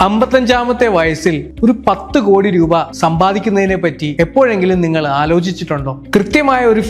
55-ാമത്തെ വയസ്സിൽ ഒരു 10 കോടി രൂപ സമ്പാദിക്കുന്നതിനെ പറ്റി എപ്പോഴെങ്കിലും നിങ്ങൾ ആലോചിച്ചിട്ടുണ്ടോ? കൃത്യമായ ഒരു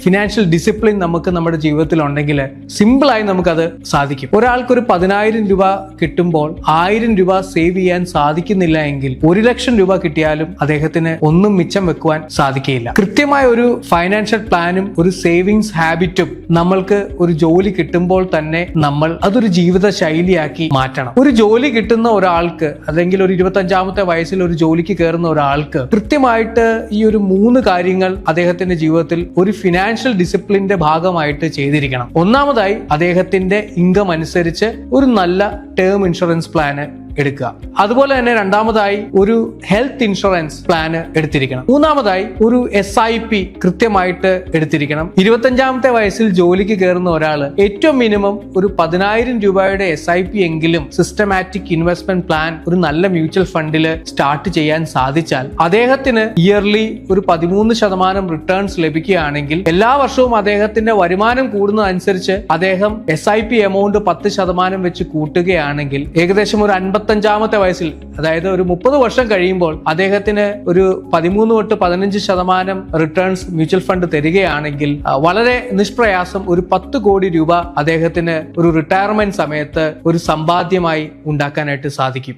ഫിനാൻഷ്യൽ ഡിസിപ്ലിൻ നമുക്ക് നമ്മുടെ ജീവിതത്തിൽ ഉണ്ടെങ്കിൽ സിമ്പിളായി നമുക്കത് സാധിക്കും. ഒരാൾക്കൊരു 10,000 രൂപ കിട്ടുമ്പോൾ 1000 രൂപ സേവ് ചെയ്യാൻ സാധിക്കുന്നില്ല എങ്കിൽ 1 ലക്ഷം രൂപ കിട്ടിയാലും അദ്ദേഹത്തിന് ഒന്നും മിച്ചം വെക്കുവാൻ സാധിക്കുകയില്ല. കൃത്യമായ ഒരു ഫൈനാൻഷ്യൽ പ്ലാനും ഒരു സേവിങ്സ് ഹാബിറ്റും നമ്മൾക്ക് ഒരു ജോലി കിട്ടുമ്പോൾ തന്നെ നമ്മൾ അതൊരു ജീവിത ശൈലിയാക്കി മാറ്റണം. ഒരു ജോലി കിട്ടുന്ന ഒരാൾക്ക് അല്ലെങ്കിൽ ഒരു 25-ാമത്തെ വയസ്സിൽ ഒരു ജോലിക്ക് കയറുന്ന ഒരാൾക്ക് കൃത്യമായിട്ട് ഈ ഒരു 3 കാര്യങ്ങൾ അദ്ദേഹത്തിന്റെ ജീവിതത്തിൽ ഒരു ഫിനാൻഷ്യൽ ഡിസിപ്ലിന്റെ ഭാഗമായിട്ട് ചെയ്തിരിക്കണം. ഒന്നാമതായി അദ്ദേഹത്തിന്റെ ഇൻകം അനുസരിച്ച് ഒരു നല്ല ടേം ഇൻഷുറൻസ് പ്ലാന് എടുക്കുക. അതുപോലെ തന്നെ രണ്ടാമതായി ഒരു ഹെൽത്ത് ഇൻഷുറൻസ് പ്ലാന് എടുത്തിരിക്കണം. മൂന്നാമതായി ഒരു SIP കൃത്യമായിട്ട് എടുത്തിരിക്കണം. 25-ാമത്തെ വയസ്സിൽ ജോലിക്ക് കയറുന്ന ഒരാൾ ഏറ്റവും മിനിമം ഒരു 10,000 രൂപയുടെ SIP എങ്കിലും സിസ്റ്റമാറ്റിക് ഇൻവെസ്റ്റ്മെന്റ് പ്ലാൻ ഒരു നല്ല മ്യൂച്വൽ ഫണ്ടിൽ സ്റ്റാർട്ട് ചെയ്യാൻ സാധിച്ചാൽ അദ്ദേഹത്തിന് ഇയർലി ഒരു 13% റിട്ടേൺസ് ലഭിക്കുകയാണെങ്കിൽ എല്ലാ വർഷവും അദ്ദേഹത്തിന്റെ വരുമാനം കൂടുന്നതനുസരിച്ച് അദ്ദേഹം SIP എമൗണ്ട് 10% വെച്ച് കൂട്ടുകയാണെങ്കിൽ ഏകദേശം ഒരു 55-ാമത്തെ വയസ്സിൽ, അതായത് ഒരു 30 വർഷം കഴിയുമ്പോൾ അദ്ദേഹത്തിന് ഒരു 13 തൊട്ട് 15% റിട്ടേൺസ് മ്യൂച്വൽ ഫണ്ട് തരികയാണെങ്കിൽ വളരെ നിഷ്പ്രയാസം ഒരു 10 കോടി രൂപ അദ്ദേഹത്തിന് ഒരു റിട്ടയർമെന്റ് സമയത്ത് ഒരു സമ്പാദ്യമായി ഉണ്ടാക്കാനായിട്ട് സാധിക്കും.